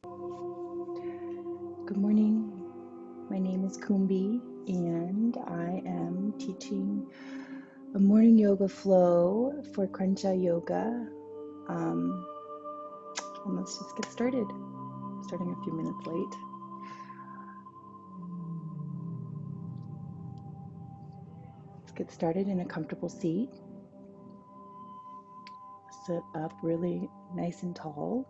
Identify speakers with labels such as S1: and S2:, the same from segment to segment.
S1: Good morning. My name is Kumbi, and I am teaching a morning yoga flow for Hatha Yoga. And let's just get started. Starting a few minutes late. Let's get started in a comfortable seat. Sit up really nice and tall.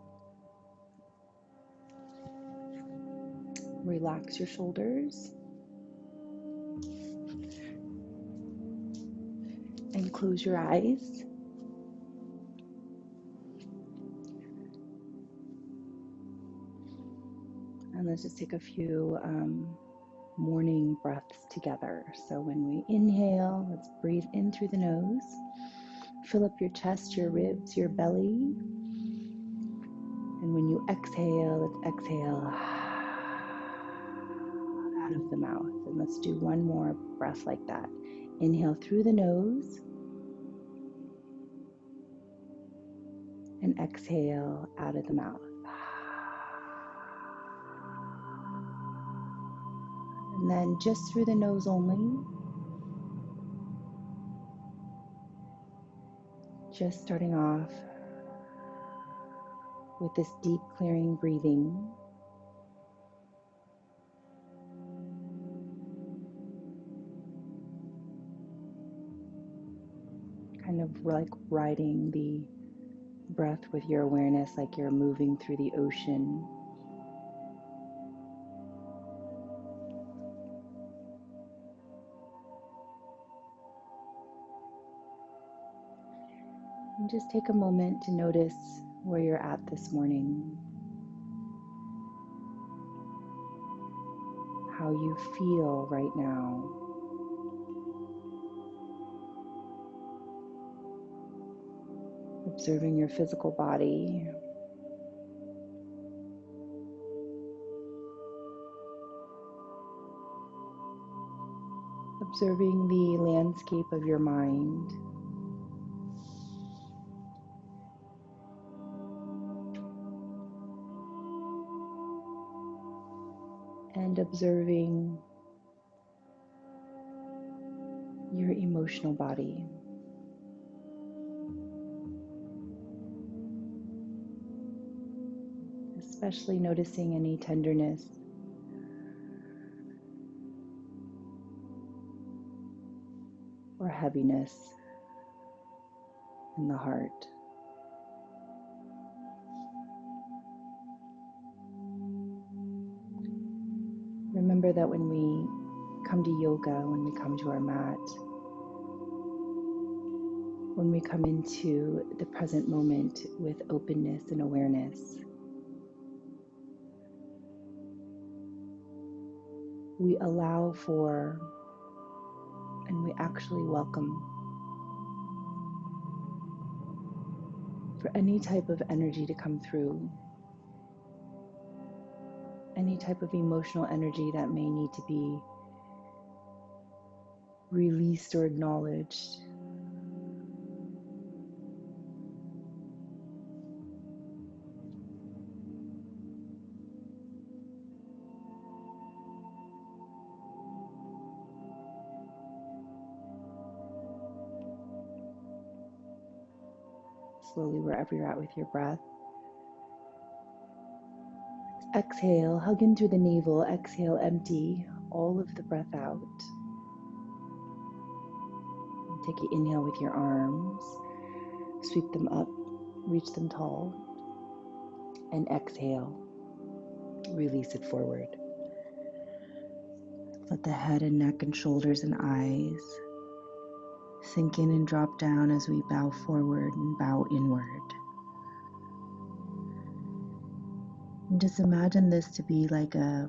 S1: Relax your shoulders. And close your eyes. And let's just take a few morning breaths together. So when we inhale, let's breathe in through the nose. Fill up your chest, your ribs, your belly. And when you exhale, let's exhale out of the mouth. And let's do one more breath like that. Inhale through the nose. And exhale out of the mouth. And then just through the nose only. Just starting off with this deep clearing breathing. Kind of like riding the breath with your awareness, like you're moving through the ocean. And just take a moment to notice where you're at this morning, how you feel right now. Observing your physical body. Observing the landscape of your mind. And observing your emotional body. Especially noticing any tenderness or heaviness in the heart. Remember that when we come to yoga, when we come to our mat, when we come into the present moment with openness and awareness, we allow for and we actually welcome for any type of energy to come through, any type of emotional energy that may need to be released or acknowledged. Slowly, wherever you're at with your breath. Exhale, hug in through the navel. Exhale, empty all of the breath out. And take an inhale with your arms. Sweep them up, reach them tall. And exhale, release it forward. Let the head and neck and shoulders and eyes sink in and drop down as we bow forward and bow inward. And just imagine this to be like a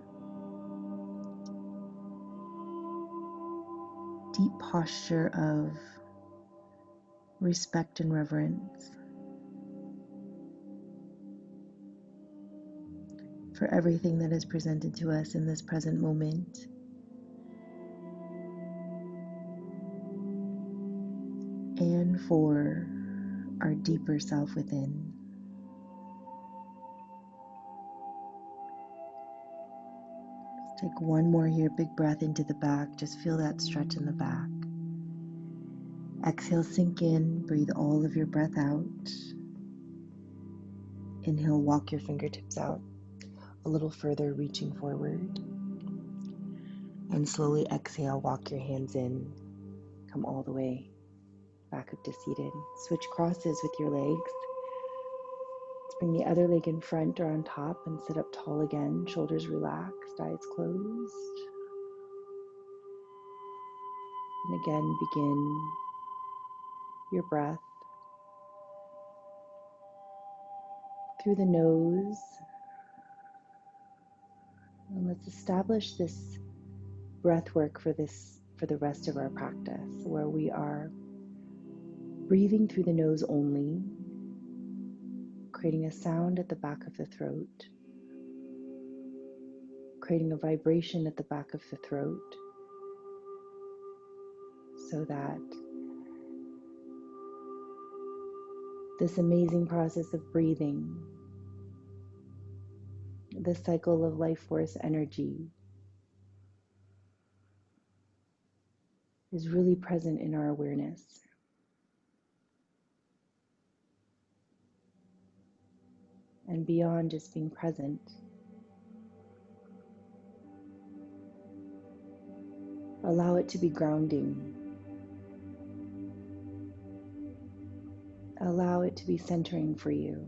S1: deep posture of respect and reverence for everything that is presented to us in this present moment. And for our deeper self within. Take one more here, big breath into the back. Just feel that stretch in the back. Exhale, sink in, breathe all of your breath out. Inhale, walk your fingertips out a little further, reaching forward. And slowly exhale, walk your hands in, come all the way back up to seated. Switch crosses with your legs. Let's bring the other leg in front or on top and sit up tall again. Shoulders relaxed, eyes closed. And again, begin your breath through the nose. And let's establish this breath work for the rest of our practice, where we are breathing through the nose only, creating a sound at the back of the throat, creating a vibration at the back of the throat, so that this amazing process of breathing, the cycle of life force energy, is really present in our awareness. And beyond just being present, allow it to be grounding. Allow it to be centering for you.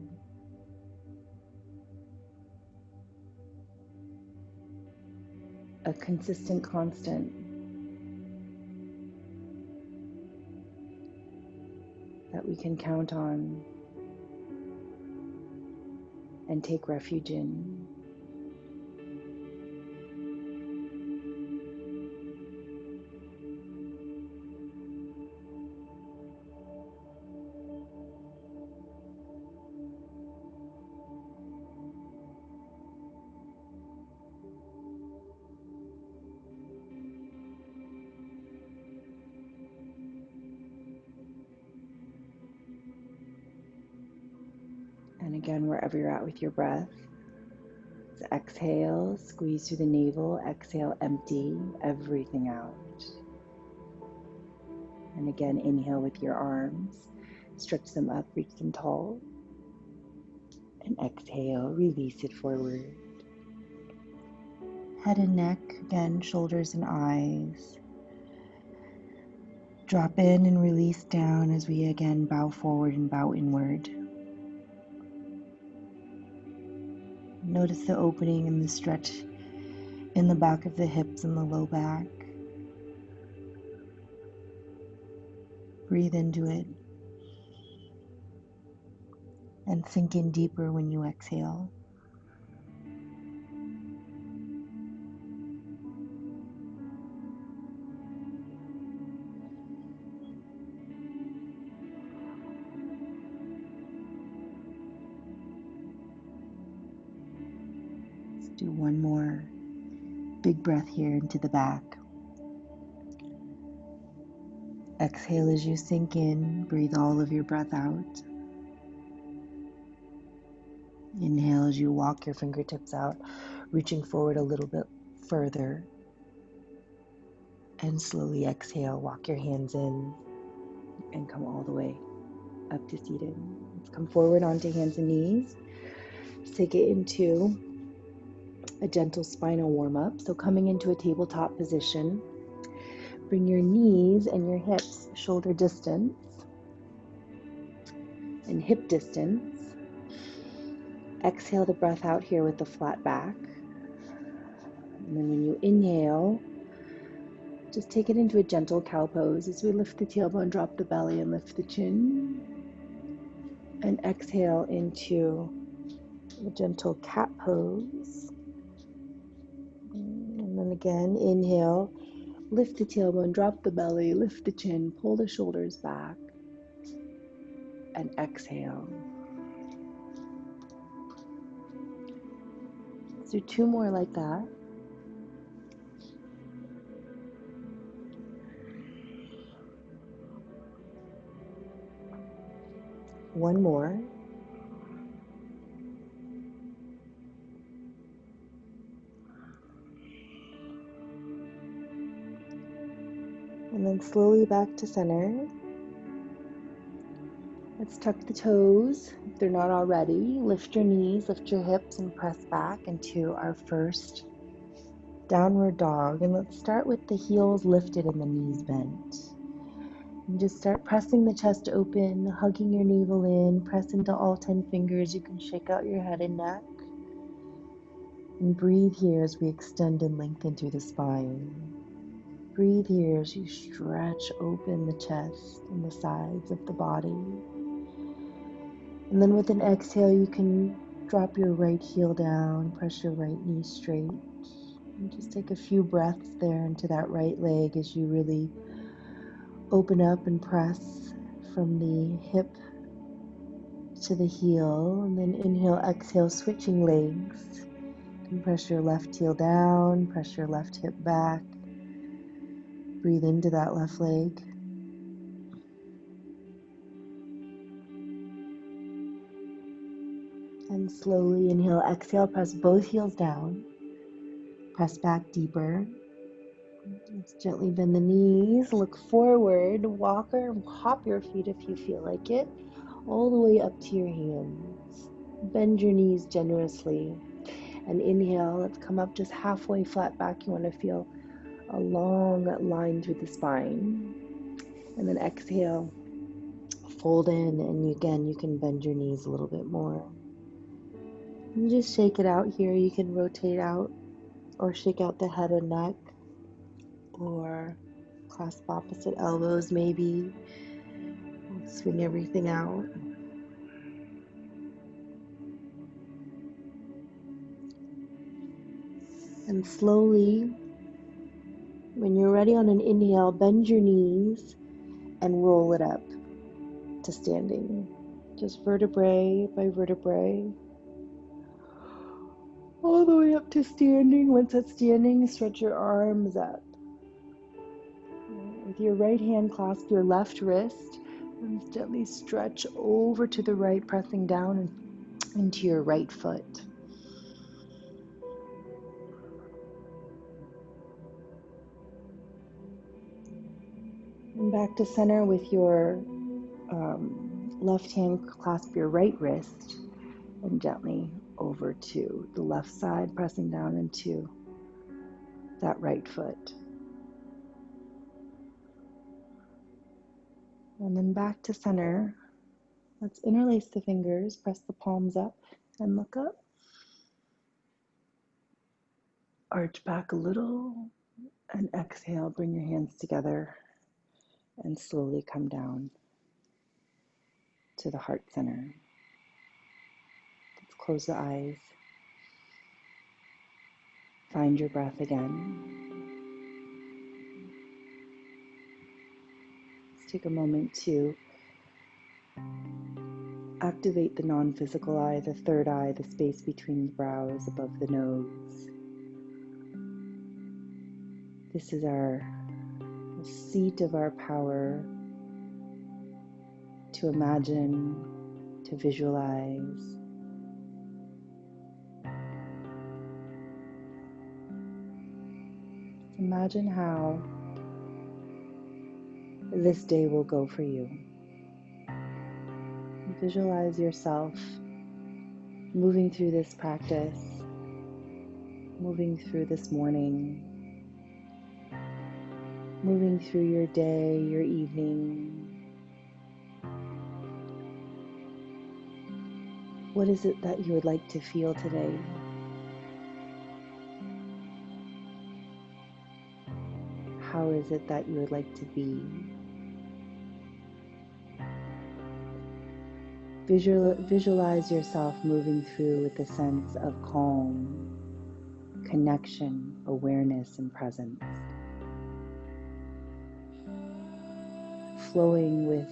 S1: A consistent constant that we can count on and take refuge in. And again, wherever you're at with your breath, so exhale, squeeze through the navel. Exhale, empty everything out. And again, inhale with your arms. Stretch them up, reach them tall. And exhale, release it forward. Head and neck, again, shoulders and eyes. Drop in and release down as we again bow forward and bow inward. Notice the opening and the stretch in the back of the hips and the low back. Breathe into it and sink in deeper when you exhale. Let's do one more big breath here into the back. Exhale as you sink in, breathe all of your breath out. Inhale as you walk your fingertips out, reaching forward a little bit further. And slowly exhale, walk your hands in and come all the way up to seated. Let's come forward onto hands and knees. Let's take it into a gentle spinal warm-up. So coming into a tabletop position, bring your knees and your hips shoulder distance and hip distance. Exhale the breath out here with the flat back. And then when you inhale, just take it into a gentle cow pose as we lift the tailbone, drop the belly, and lift the chin. And exhale into a gentle cat pose. And then again, inhale, lift the tailbone, drop the belly, lift the chin, pull the shoulders back. And exhale. Let's do two more like that. One more. And then slowly back to center. Let's tuck the toes if they're not already. Lift your knees, lift your hips, and press back into our first downward dog. And let's start with the heels lifted and the knees bent. And just start pressing the chest open, hugging your navel in, press into all 10 fingers. You can shake out your head and neck. And breathe here as we extend and lengthen through the spine. Breathe here as you stretch open the chest and the sides of the body. And then with an exhale, you can drop your right heel down, press your right knee straight. And just take a few breaths there into that right leg as you really open up and press from the hip to the heel. And then inhale, exhale, switching legs. You can press your left heel down, press your left hip back. Breathe into that left leg. And slowly inhale, exhale, press both heels down. Press back deeper. Let's gently bend the knees, look forward, walk or hop your feet if you feel like it, all the way up to your hands. Bend your knees generously. And inhale, let's come up just halfway flat back. You want to feel a long line through the spine. And then exhale, fold in, and again, you can bend your knees a little bit more. And just shake it out here. You can rotate out or shake out the head and neck, or clasp opposite elbows maybe. Swing everything out. And slowly, when you're ready on an inhale, bend your knees and roll it up to standing. Just vertebrae by vertebrae. All the way up to standing. Once at standing, stretch your arms up. With your right hand, clasp your left wrist and gently stretch over to the right, pressing down into your right foot. And back to center with your left hand, clasp your right wrist and gently over to the left side, pressing down into that right foot. And then back to center. Let's interlace the fingers, press the palms up and look up. Arch back a little and exhale, bring your hands together and slowly come down to the heart center. Let's close the eyes. Find your breath again. Let's take a moment to activate the non-physical eye, the third eye, the space between the brows, above the nose. This is the seat of our power to imagine, to visualize. Imagine how this day will go for you. Visualize yourself moving through this practice, moving through this morning, moving through your day, your evening. What is it that you would like to feel today? How is it that you would like to be? Visualize yourself moving through with a sense of calm, connection, awareness, and presence. Flowing with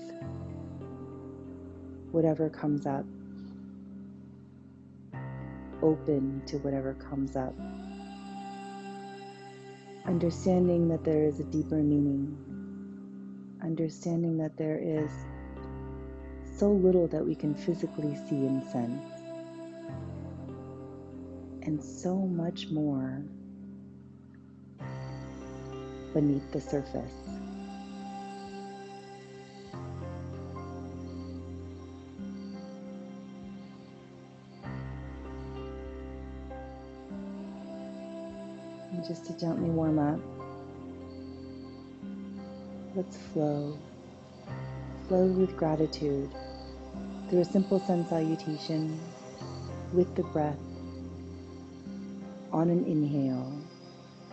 S1: whatever comes up. Open to whatever comes up. Understanding that there is a deeper meaning. Understanding that there is so little that we can physically see and sense. And so much more beneath the surface. Just to gently warm up, let's flow. Flow with gratitude through a simple sun salutation with the breath. On an inhale,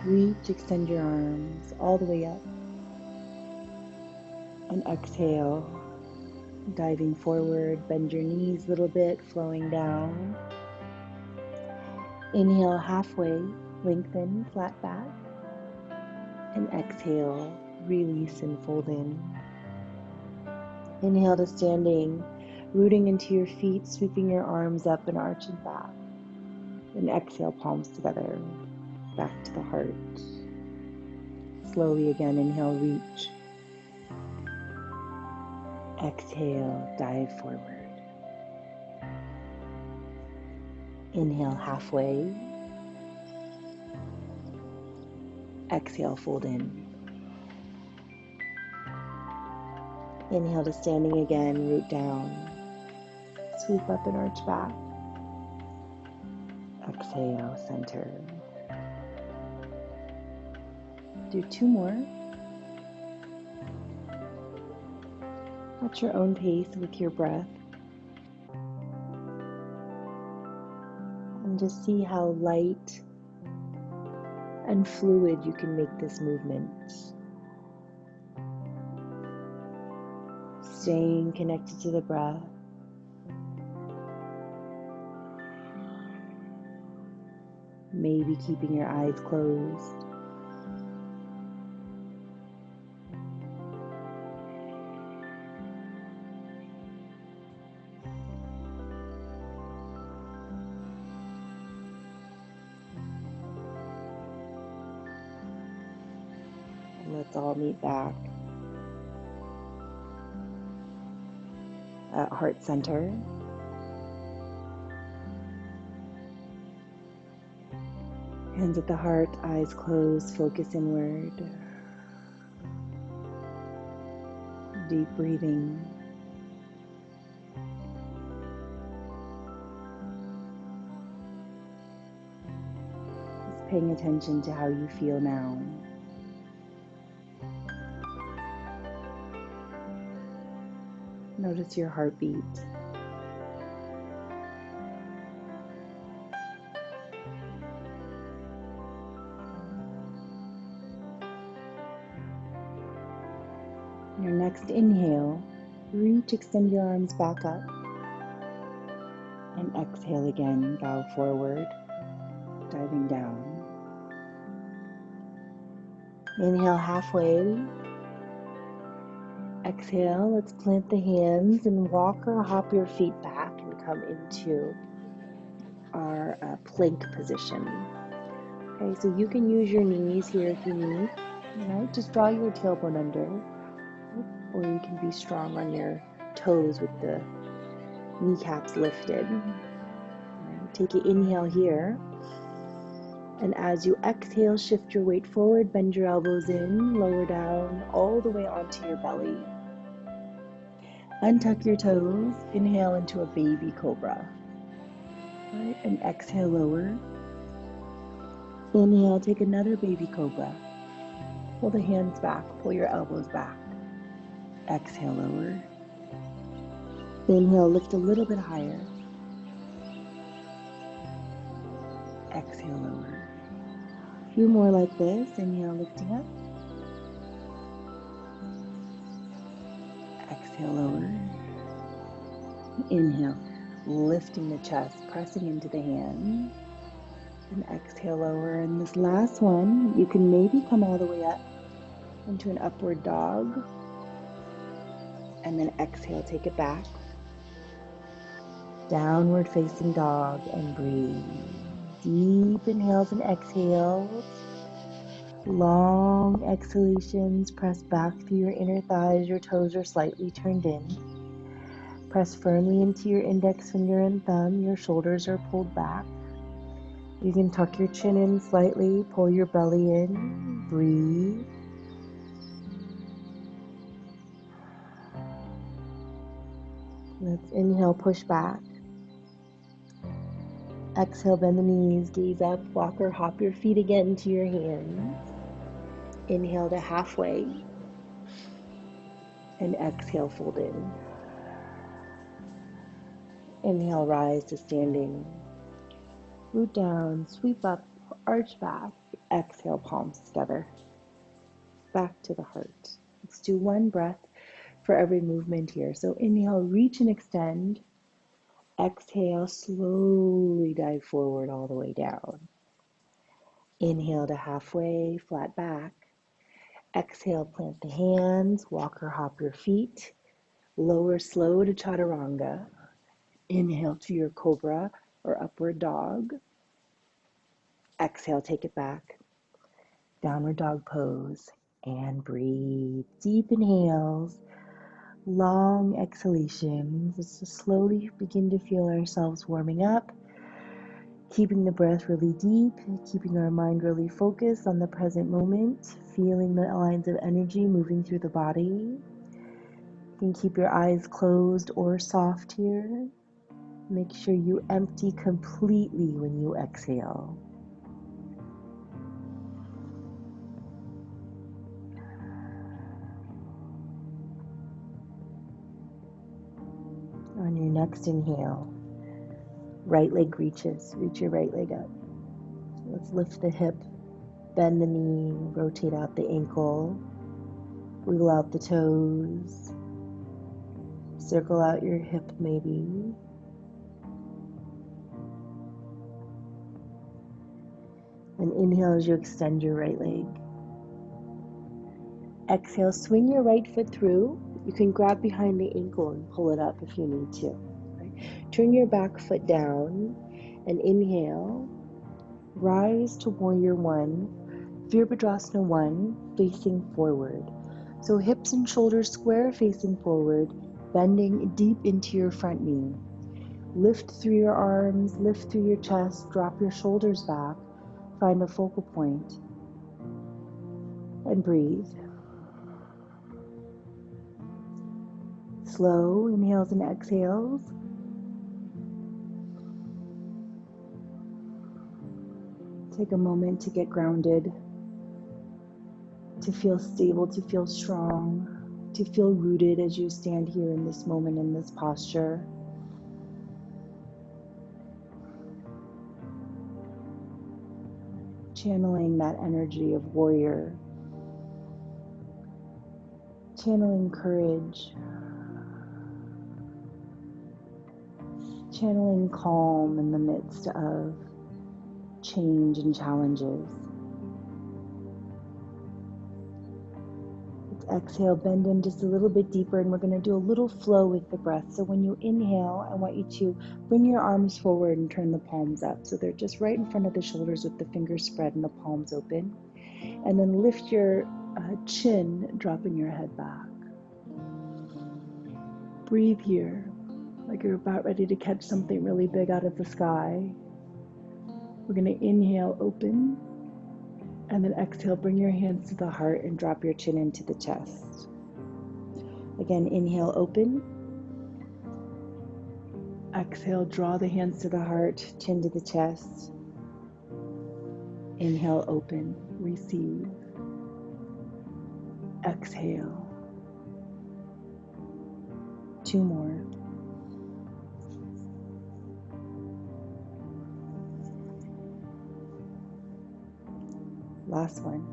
S1: reach, extend your arms all the way up. And exhale, diving forward, bend your knees a little bit, flowing down. Inhale halfway, lengthen, flat back. And exhale, release and fold in. Inhale to standing, rooting into your feet, sweeping your arms up and arching back. And exhale, palms together, back to the heart. Slowly again, inhale, reach. Exhale, dive forward. Inhale halfway. Exhale, fold in. Inhale to standing again, root down. Sweep up and arch back. Exhale, center. Do 2 more. At your own pace with your breath. And just see how light and fluid you can make this movement. Staying connected to the breath. Maybe keeping your eyes closed. And let's all meet back at heart center. Hands at the heart, eyes closed, focus inward. Deep breathing. Just paying attention to how you feel now. Notice your heartbeat. Your next inhale, reach, extend your arms back up. And exhale again, bow forward, diving down. Inhale halfway. Exhale, let's plant the hands and walk or hop your feet back and come into our plank position. Okay, so you can use your knees here if you need. Right? Just draw your tailbone under, or you can be strong on your toes with the kneecaps lifted. Right? Take an inhale here, and as you exhale, shift your weight forward, bend your elbows in, lower down, all the way onto your belly. Untuck your toes, inhale into a baby cobra. Right? And exhale, lower. Inhale, take another baby cobra. Pull the hands back, pull your elbows back. Exhale, lower. Inhale, lift a little bit higher. Exhale, lower. A few more like this. Inhale, lifting up. Exhale, lower. Inhale, lifting the chest, pressing into the hands. And exhale, lower. And this last one, you can maybe come all the way up into an upward dog. And then exhale, take it back. Downward facing dog and breathe. Deep inhales and exhales. Long exhalations. Press back through your inner thighs. Your toes are slightly turned in. Press firmly into your index finger and thumb. Your shoulders are pulled back. You can tuck your chin in slightly. Pull your belly in. Breathe. Let's inhale, push back. Exhale, bend the knees, gaze up, walk or hop your feet again to your hands. Inhale to halfway. And exhale, fold in. Inhale, rise to standing. Root down, sweep up, arch back. Exhale, palms together. Back to the heart. Let's do one breath for every movement here. So inhale, reach and extend. Exhale, slowly dive forward all the way down. Inhale to halfway, flat back. Exhale, plant the hands, walk or hop your feet. Lower slow to chaturanga. Inhale to your cobra or upward dog. Exhale, take it back. Downward dog pose. And breathe. Deep inhales, long exhalations. Let's just slowly begin to feel ourselves warming up. Keeping the breath really deep, keeping our mind really focused on the present moment, feeling the lines of energy moving through the body. You can keep your eyes closed or soft here. Make sure you empty completely when you exhale. On your next inhale, right leg reaches. Reach your right leg up. Let's lift the hip, bend the knee, rotate out the ankle, wiggle out the toes, circle out your hip maybe. And inhale as you extend your right leg. Exhale, swing your right foot through. You can grab behind the ankle and pull it up if you need to. Right? Turn your back foot down and inhale. Rise to warrior one, Virabhadrasana 1, facing forward. So hips and shoulders square facing forward, bending deep into your front knee. Lift through your arms, lift through your chest, drop your shoulders back, find a focal point, and breathe. Slow inhales and exhales. Take a moment to get grounded, to feel stable, to feel strong, to feel rooted as you stand here in this moment, in this posture. Channeling that energy of warrior, channeling courage, channeling calm in the midst of change and challenges. Let's exhale, bend in just a little bit deeper, and we're going to do a little flow with the breath. So when you inhale, I want you to bring your arms forward and turn the palms up. So they're just right in front of the shoulders with the fingers spread and the palms open. And then lift your chin, dropping your head back. Breathe here, like you're about ready to catch something really big out of the sky. We're going to inhale, open, and then exhale, bring your hands to the heart and drop your chin into the chest. Again, inhale, open. Exhale, draw the hands to the heart, chin to the chest. Inhale, open, receive. Exhale. 2 more. Last one.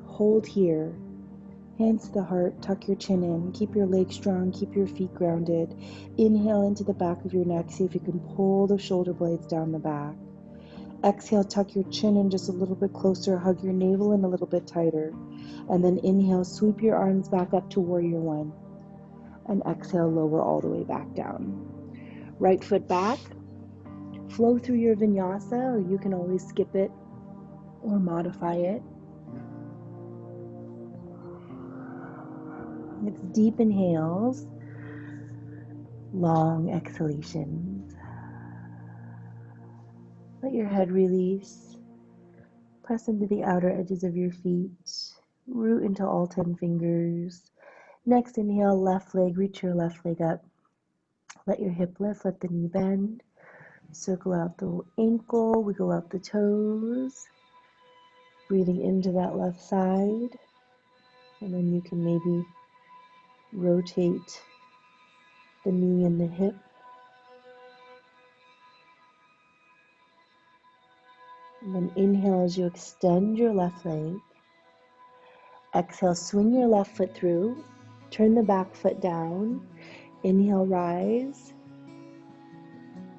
S1: Hold here. Hands to the heart, tuck your chin in, keep your legs strong, keep your feet grounded. Inhale into the back of your neck, see if you can pull the shoulder blades down the back. Exhale, tuck your chin in just a little bit closer, hug your navel in a little bit tighter. And then inhale, sweep your arms back up to warrior one. And exhale, lower all the way back down. Right foot back, flow through your vinyasa, or you can always skip it or modify it. It's deep inhales, long exhalations. Let your head release. Press into the outer edges of your feet. Root into all 10 fingers. Next inhale, left leg, reach your left leg up. Let your hip lift, let the knee bend. Circle out the ankle, wiggle out the toes. Breathing into that left side. And then you can maybe rotate the knee and the hip. And then inhale as you extend your left leg. Exhale, swing your left foot through. Turn the back foot down. Inhale, rise.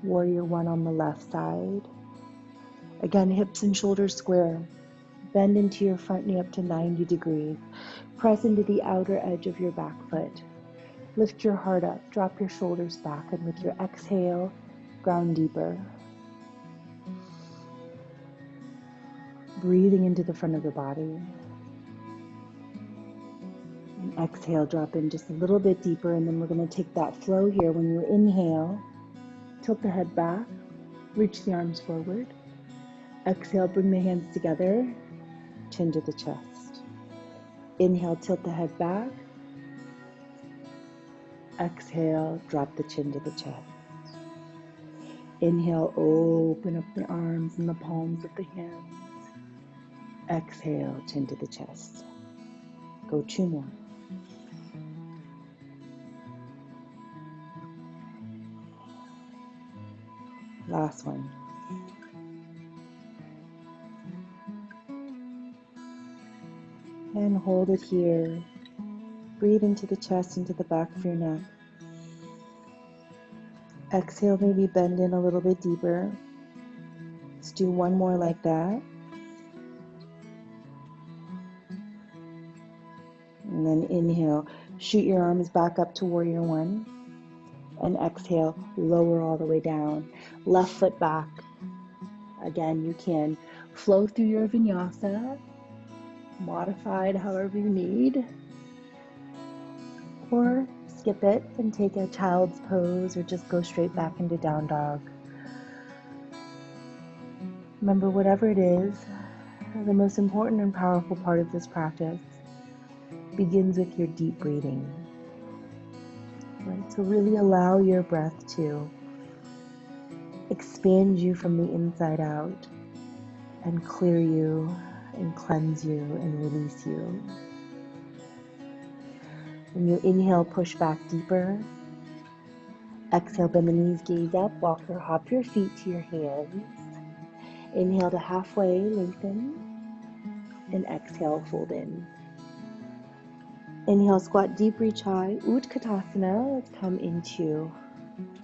S1: Warrior one on the left side. Again, hips and shoulders square. Bend into your front knee up to 90 degrees. Press into the outer edge of your back foot. Lift your heart up, drop your shoulders back, and with your exhale, ground deeper. Breathing into the front of the body. And exhale, drop in just a little bit deeper, and then we're going to take that flow here. When you inhale, tilt the head back, reach the arms forward. Exhale, bring the hands together, chin to the chest. Inhale, tilt the head back. Exhale, drop the chin to the chest. Inhale, open up the arms and the palms of the hands. Exhale, chin to the chest. Go 2 more. Last one. And hold it here. Breathe into the chest, into the back of your neck. Exhale, maybe bend in a little bit deeper. Let's do 1 more like that. And then inhale, shoot your arms back up to warrior one. And exhale, lower all the way down. Left foot back. Again, you can flow through your vinyasa, modified however you need. Or skip it and take a child's pose or just go straight back into down dog. Remember, whatever it is, the most important and powerful part of this practice begins with your deep breathing. Right? So really allow your breath to expand you from the inside out and clear you and cleanse you and release you. When you inhale, push back deeper. Exhale, bend the knees, gaze up, walk or hop your feet to your hands. Inhale to halfway, lengthen. And exhale, fold in. Inhale, squat deep, reach high, Utkatasana. Let's come into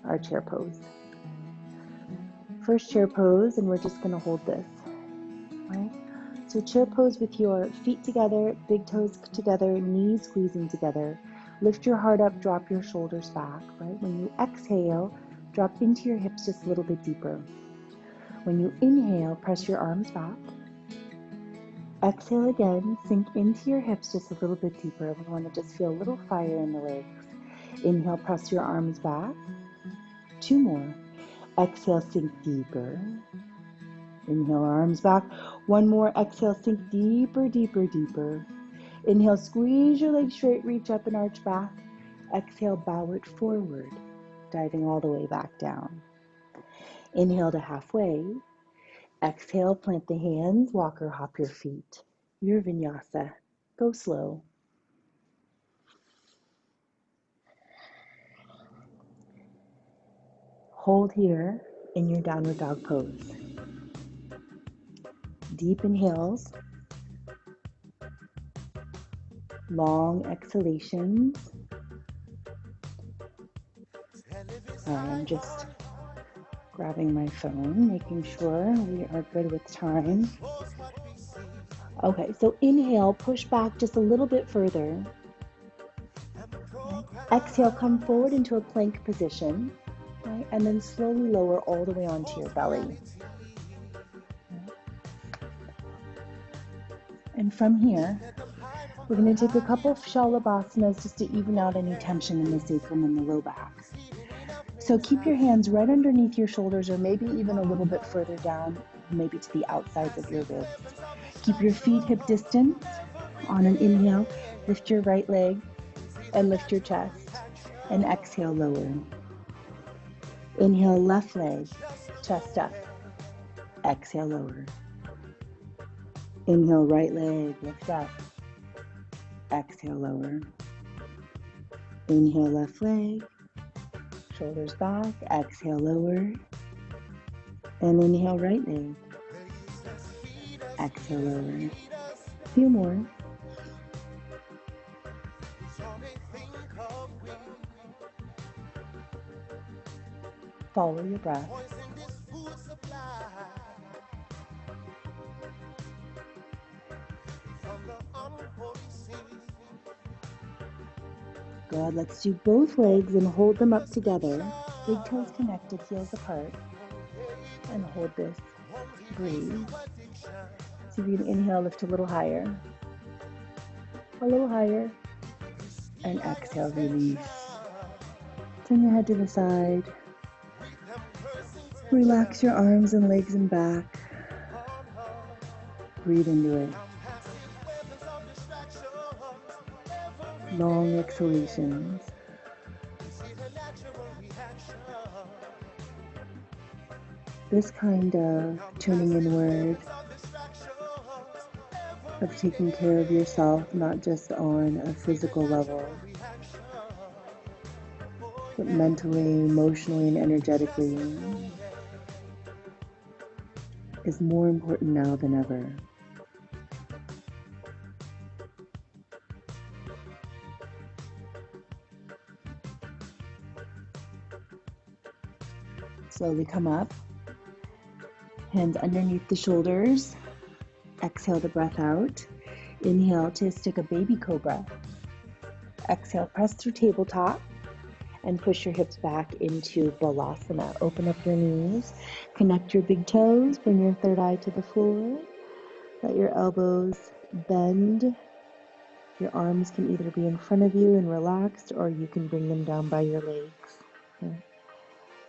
S1: our chair pose. First chair pose, and we're just going to hold this, right? So chair pose with your feet together, big toes together, knees squeezing together. Lift your heart up, drop your shoulders back, right? When you exhale, drop into your hips just a little bit deeper. When you inhale, press your arms back. Exhale again, sink into your hips just a little bit deeper. We want to just feel a little fire in the legs. Inhale, press your arms back. 2 more. Exhale, sink deeper. Inhale, arms back. 1 more. Exhale, sink deeper, deeper, deeper. Inhale, squeeze your legs straight, reach up and arch back. Exhale, bow it forward, diving all the way back down. Inhale to halfway. Exhale, plant the hands, walk or hop your feet. Your vinyasa. Go slow. Hold here in your downward dog pose. Deep inhales. Long exhalations. I'm just grabbing my phone, making sure we are good with time. Okay, so inhale, push back just a little bit further. Exhale, come forward into a plank position, right? And then slowly lower all the way onto your belly. And from here, we're going to take a couple of Shalabhasanas just to even out any tension in the sacrum and the low back. So keep your hands right underneath your shoulders or maybe even a little bit further down, maybe to the outsides of your ribs. Keep your feet hip distance. On an inhale, lift your right leg and lift your chest. And exhale, lower. Inhale, left leg, chest up. Exhale, lower. Inhale, right leg, lift up. Exhale, lower. Inhale, left leg, shoulders back. Exhale, lower. And inhale, right leg. Exhale, lower. A few more. Follow your breath. Good. Let's do both legs and hold them up together. Big toes connected, heels apart. And hold this. Breathe. See if you can inhale, lift a little higher. A little higher. And exhale, release. Turn your head to the side. Relax your arms and legs and back. Breathe into it. Long exhalations. This kind of tuning inward, of taking care of yourself, not just on a physical level, but mentally, emotionally, and energetically, is more important now than ever. Slowly come up, hands underneath the shoulders. Exhale the breath out. Inhale to stick a baby cobra. Exhale, press through tabletop and push your hips back into balasana. Open up your knees, connect your big toes, bring your third eye to the floor. Let your elbows bend. Your arms can either be in front of you and relaxed, or you can bring them down by your legs. Okay.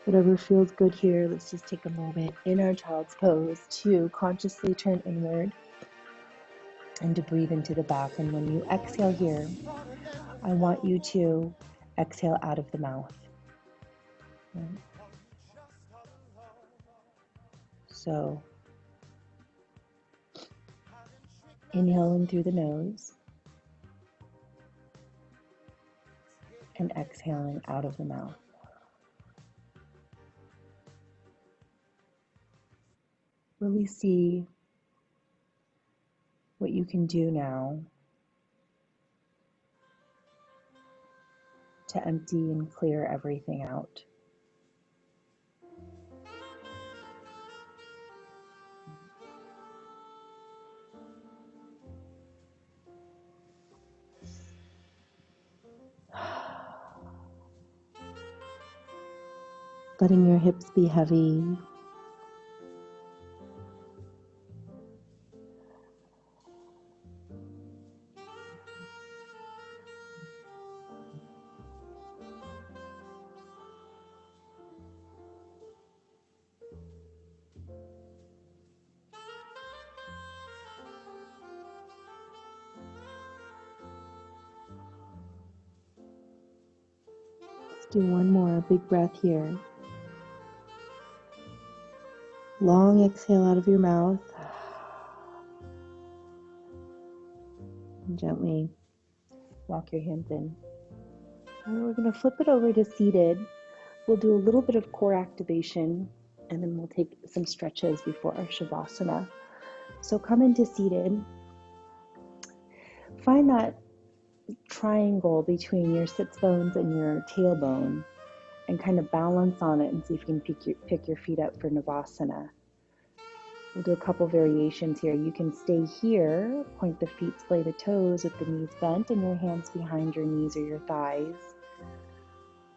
S1: Whatever feels good here, let's just take a moment in our child's pose to consciously turn inward and to breathe into the back. And when you exhale here, I want you to exhale out of the mouth. Okay. So, inhaling through the nose and exhaling out of the mouth. Really see what you can do now to empty and clear everything out. Letting your hips be heavy. Let's do one more big breath here. Long exhale out of your mouth. And gently walk your hands in. And we're going to flip it over to seated. We'll do a little bit of core activation, and then we'll take some stretches before our Shavasana. So come into seated. Find that triangle between your sits bones and your tailbone and kind of balance on it and see if you can pick your feet up for Navasana. We'll do a couple variations here. You can stay here, point the feet, splay the toes with the knees bent and your hands behind your knees or your thighs.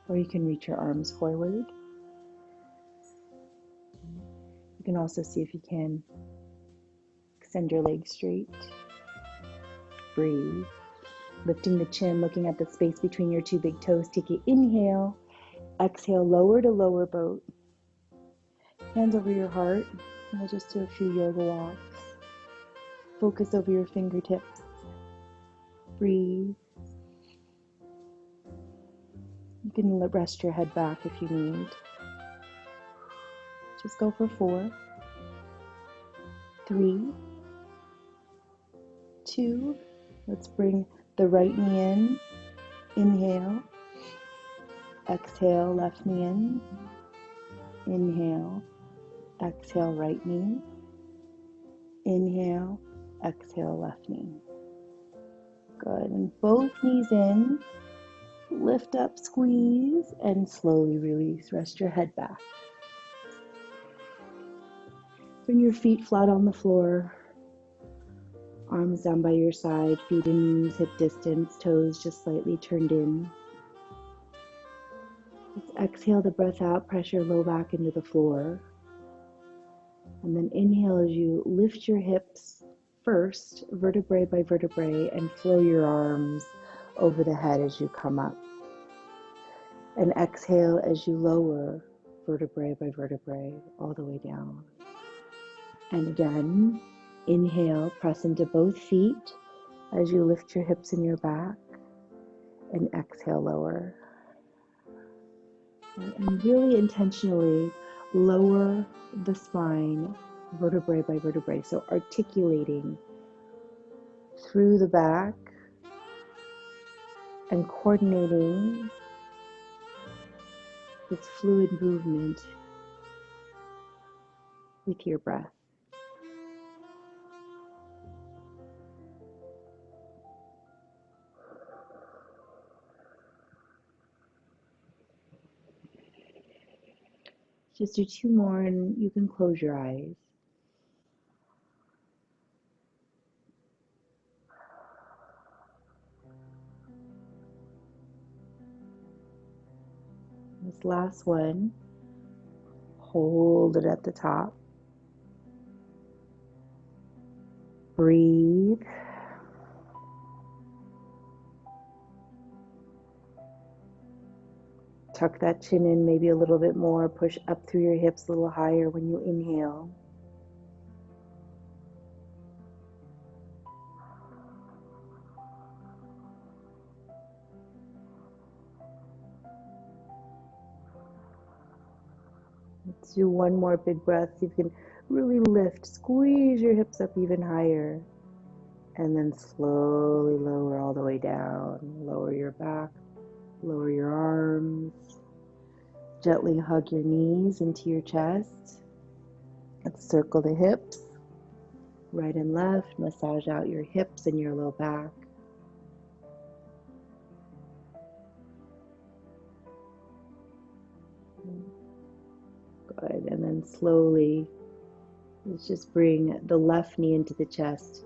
S1: Or you can reach your arms forward. You can also see if you can extend your legs straight. Breathe. Lifting the chin, looking at the space between your two big toes. Take an inhale. Exhale, lower to lower boat. Hands over your heart. And we'll just do a few yoga walks. Focus over your fingertips. Breathe. You can rest your head back if you need. Just go for 4, 3, 2. Let's bring the right knee in. Inhale. Exhale, left knee in. Inhale. Exhale, right knee. Inhale. Exhale, left knee. Good. And both knees in. Lift up, squeeze, and slowly release. Rest your head back. Bring your feet flat on the floor. Arms down by your side, feet and knees hip distance, toes just slightly turned in. Let's exhale the breath out, press your low back into the floor. And then inhale as you lift your hips first, vertebrae by vertebrae, and flow your arms over the head as you come up. And exhale as you lower vertebrae by vertebrae all the way down. And again, inhale, press into both feet as you lift your hips and your back, and exhale, lower. And really intentionally lower the spine vertebrae by vertebrae, so articulating through the back and coordinating this fluid movement with your breath. Just do 2 more and you can close your eyes. This last one, hold it at the top. Breathe. Tuck that chin in maybe a little bit more. Push up through your hips a little higher when you inhale. Let's do one more big breath. See if you can really lift. Squeeze your hips up even higher. And then slowly lower all the way down. Lower your back. Lower your arms. Gently hug your knees into your chest. Let's circle the hips. Right and left. Massage out your hips and your low back. Good. And then slowly, let's just bring the left knee into the chest.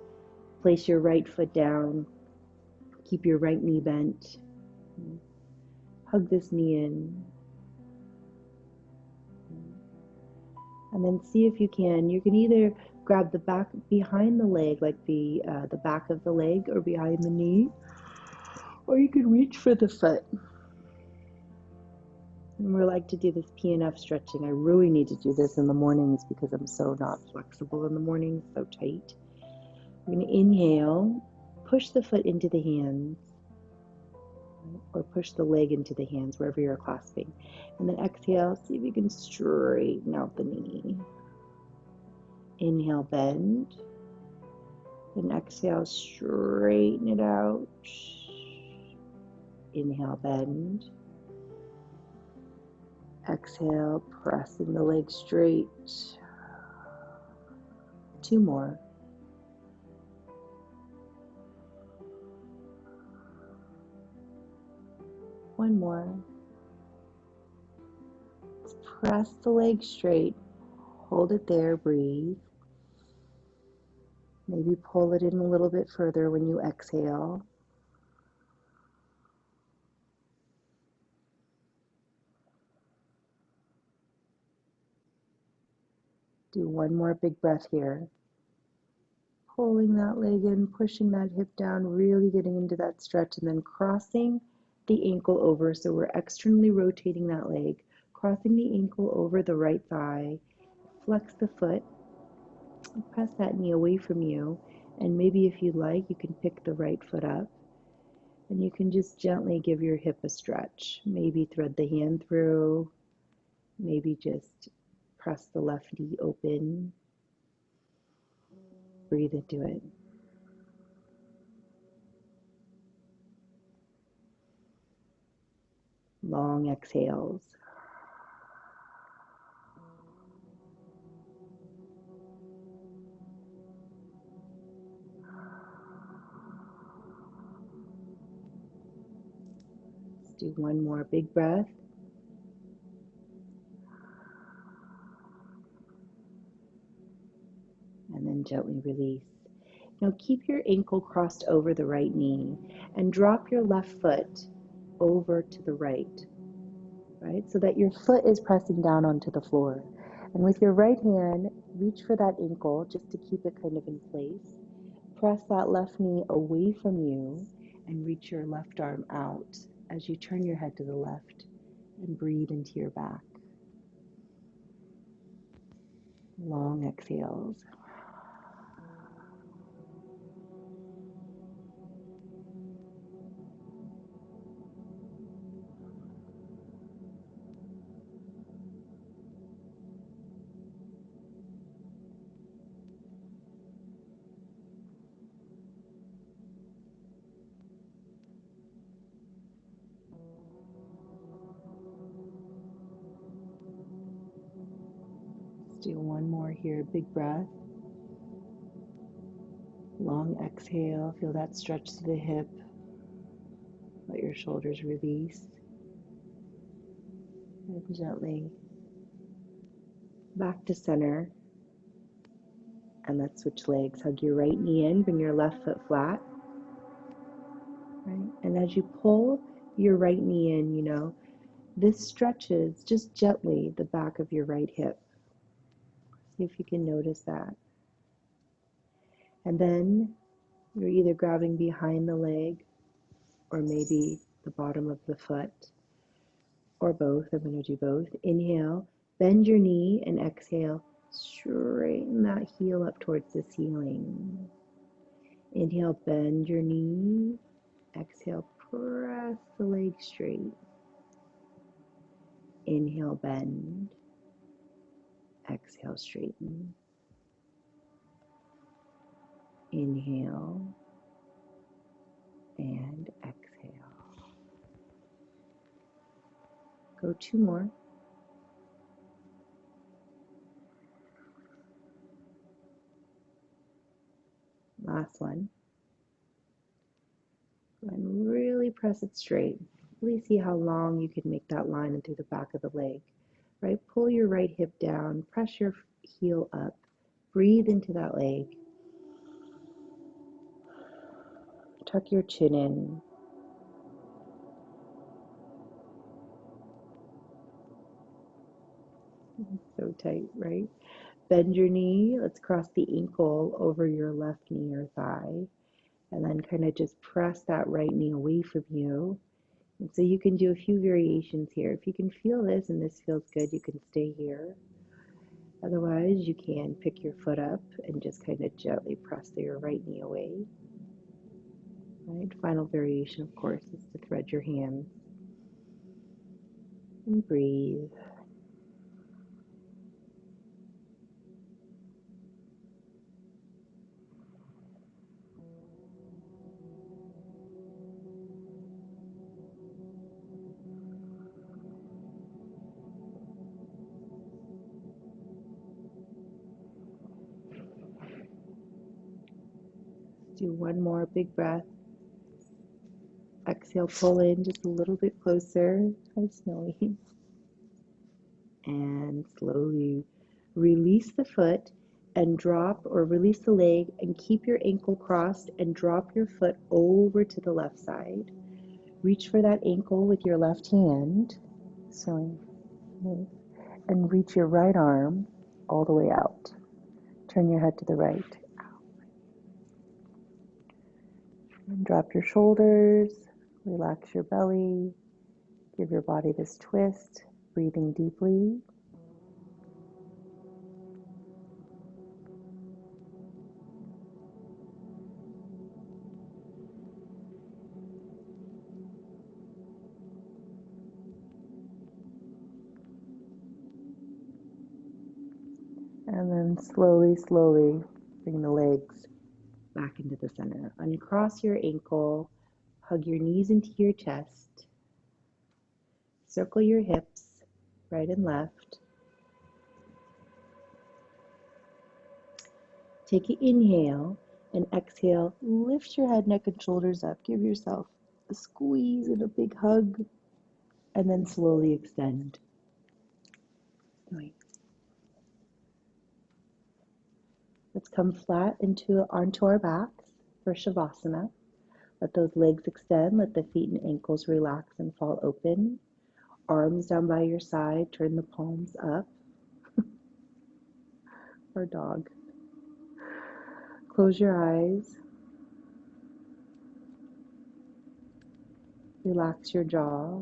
S1: Place your right foot down. Keep your right knee bent. Hug this knee in. And then see if you can either grab the back behind the leg, like the back of the leg or behind the knee, or you can reach for the foot. And we like to do this PNF stretching. I really need to do this in the mornings because I'm so not flexible in the mornings, so tight. I'm going to inhale, push the foot into the hands, or push the leg into the hands, wherever you're clasping. And then exhale, see if you can straighten out the knee. Inhale, bend. And exhale, straighten it out. Inhale, bend. Exhale, pressing the leg straight. 2 more. One more. Let's press the leg straight. Hold it there, breathe. Maybe pull it in a little bit further when you exhale. Do one more big breath here. Pulling that leg in, pushing that hip down, really getting into that stretch, and then crossing the ankle over. So we're externally rotating that leg, crossing the ankle over the right thigh. Flex the foot, press that knee away from you, and maybe if you'd like, you can pick the right foot up, and you can just gently give your hip a stretch. Maybe thread the hand through, maybe just Press the left knee open. Breathe into it. Long exhales. Let's do one more big breath. And then gently release. Now keep your ankle crossed over the right knee and drop your left foot over to the right, so that your foot is pressing down onto the floor. And with your right hand, reach for that ankle just to keep it kind of in place. Press that left knee away from you and reach your left arm out as you turn your head to the left and breathe into your back. Long exhales. Let's do one more here. Big breath. Long exhale. Feel that stretch to the hip. Let your shoulders release. And gently back to center. And let's switch legs. Hug your right knee in. Bring your left foot flat. Right? And as you pull your right knee in, this stretches just gently the back of your right hip. See if you can notice that. And then you're either grabbing behind the leg or maybe the bottom of the foot, or both. I'm going to do both. Inhale, bend your knee, and exhale, straighten that heel up towards the ceiling. Inhale, bend your knee. Exhale, press the leg straight. Inhale, bend. Exhale, straighten. Inhale and exhale. Go two more. Last one. And really press it straight. Really see how long you can make that line in through the back of the leg. Right? Pull your right hip down, press your heel up, breathe into that leg. Tuck your chin in. So tight, right? Bend your knee. Let's cross the ankle over your left knee or thigh. And then kind of just press that right knee away from you. And so you can do a few variations here. If you can feel this and this feels good, you can stay here. Otherwise, you can pick your foot up and just kind of gently press your right knee away. Right? Final variation, of course, is to thread your hands and breathe. Do one more big breath. Exhale, pull in just a little bit closer. Hi, Snowy. And slowly release the foot and drop, or release the leg and keep your ankle crossed and drop your foot over to the left side. Reach for that ankle with your left hand. And reach your right arm all the way out. Turn your head to the right. And drop your shoulders, relax your belly, give your body this twist, breathing deeply. And then slowly, slowly bring the legs back into the center. Uncross your ankle, hug your knees into your chest, circle your hips right and left. Take an inhale and exhale. Lift your head, neck, and shoulders up. Give yourself a squeeze and a big hug, and then slowly extend. Let's come flat onto our backs for Shavasana. Let those legs extend. Let the feet and ankles relax and fall open. Arms down by your side. Turn the palms up. Or dog. Close your eyes. Relax your jaw.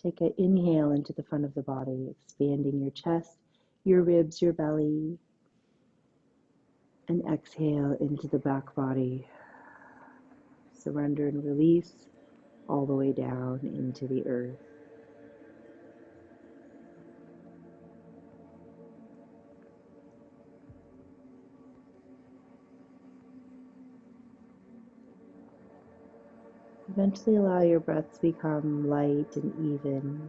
S1: Take an inhale into the front of the body, expanding your chest, your ribs, your belly. And exhale into the back body. Surrender and release all the way down into the earth. Eventually allow your breath to become light and even.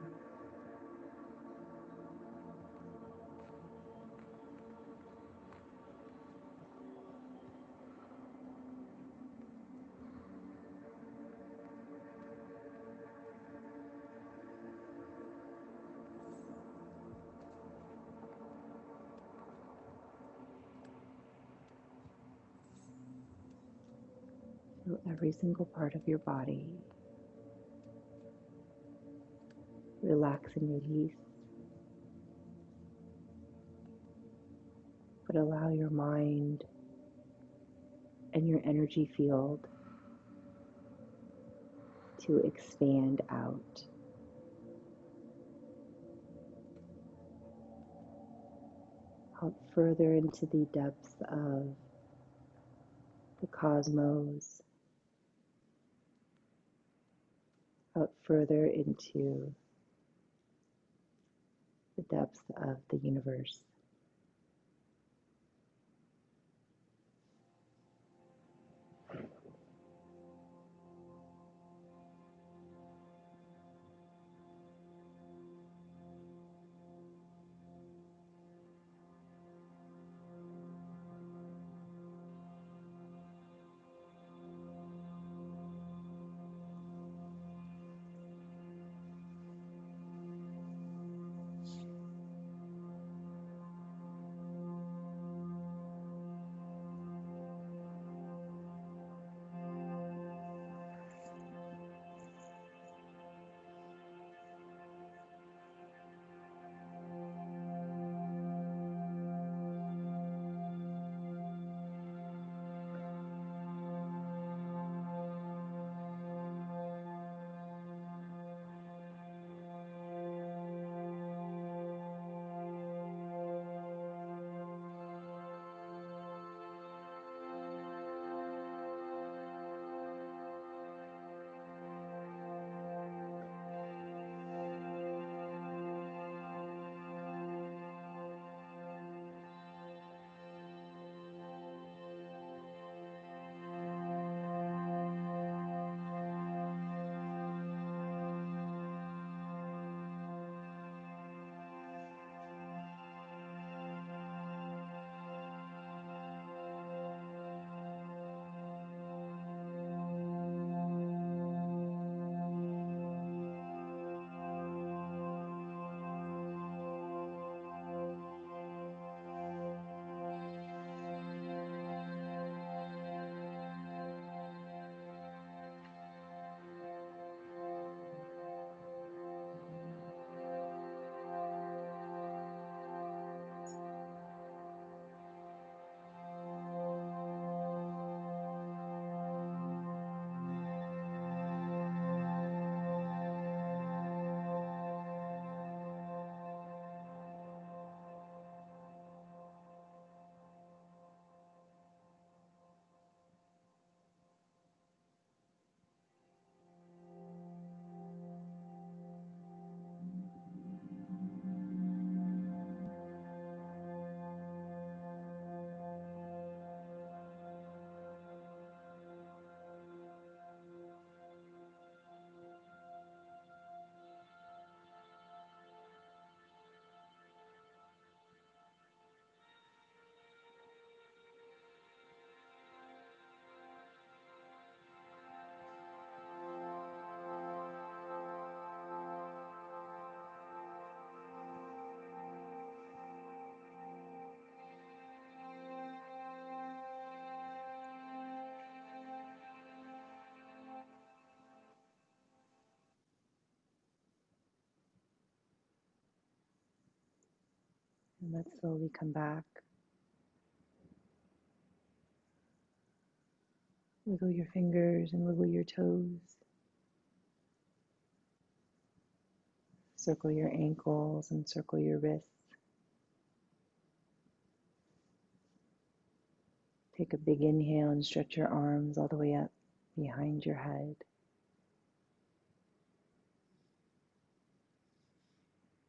S1: Feel every single part of your body. Relax and release. But allow your mind and your energy field to expand out. Out further into the depths of the cosmos. Out further into the depths of the universe. And let's slowly come back. Wiggle your fingers and wiggle your toes. Circle your ankles and circle your wrists. Take a big inhale and stretch your arms all the way up behind your head.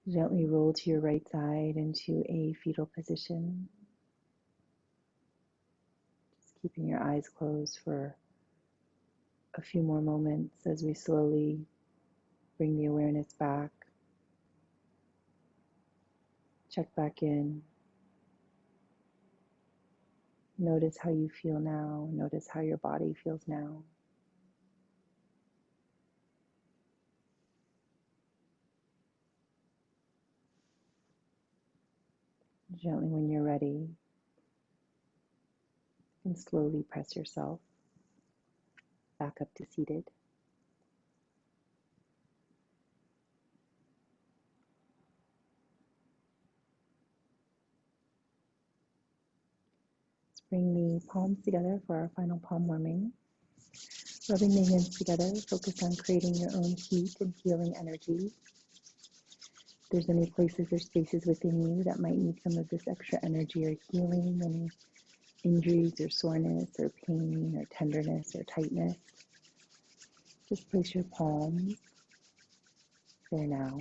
S1: Gently roll to your right side into a fetal position. Just keeping your eyes closed for a few more moments as we slowly bring the awareness back. Check back in. Notice how you feel now. Notice how your body feels now. Gently, when you're ready, and slowly press yourself back up to seated. Let's bring the palms together for our final palm warming. Rubbing the hands together, focus on creating your own heat and healing energy. If there's any places or spaces within you that might need some of this extra energy or healing, any injuries or soreness or pain or tenderness or tightness, just place your palms there now.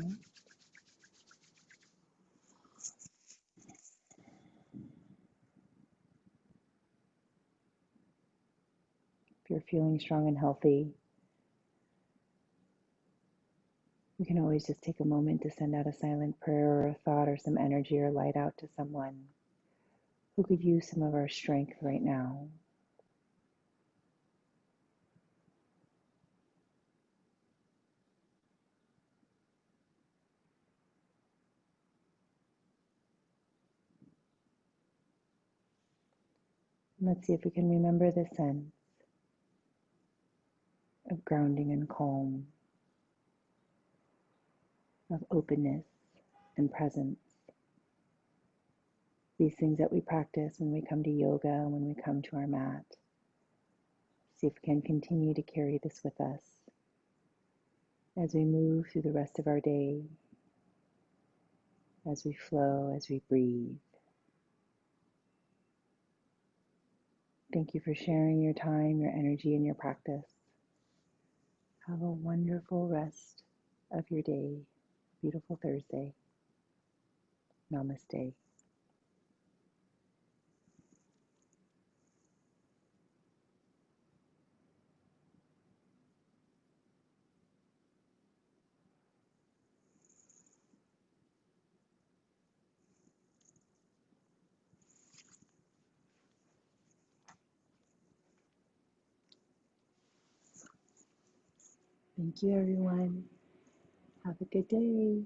S1: If you're feeling strong and healthy, you can always just take a moment to send out a silent prayer or a thought or some energy or light out to someone who could use some of our strength right now. And let's see if we can remember the sense of grounding and calm, of openness and presence. These things that we practice when we come to yoga, when we come to our mat. See if we can continue to carry this with us as we move through the rest of our day, as we flow, as we breathe. Thank you for sharing your time, your energy, and your practice. Have a wonderful rest of your day. Beautiful Thursday. Namaste. Thank you, everyone. Have a good day.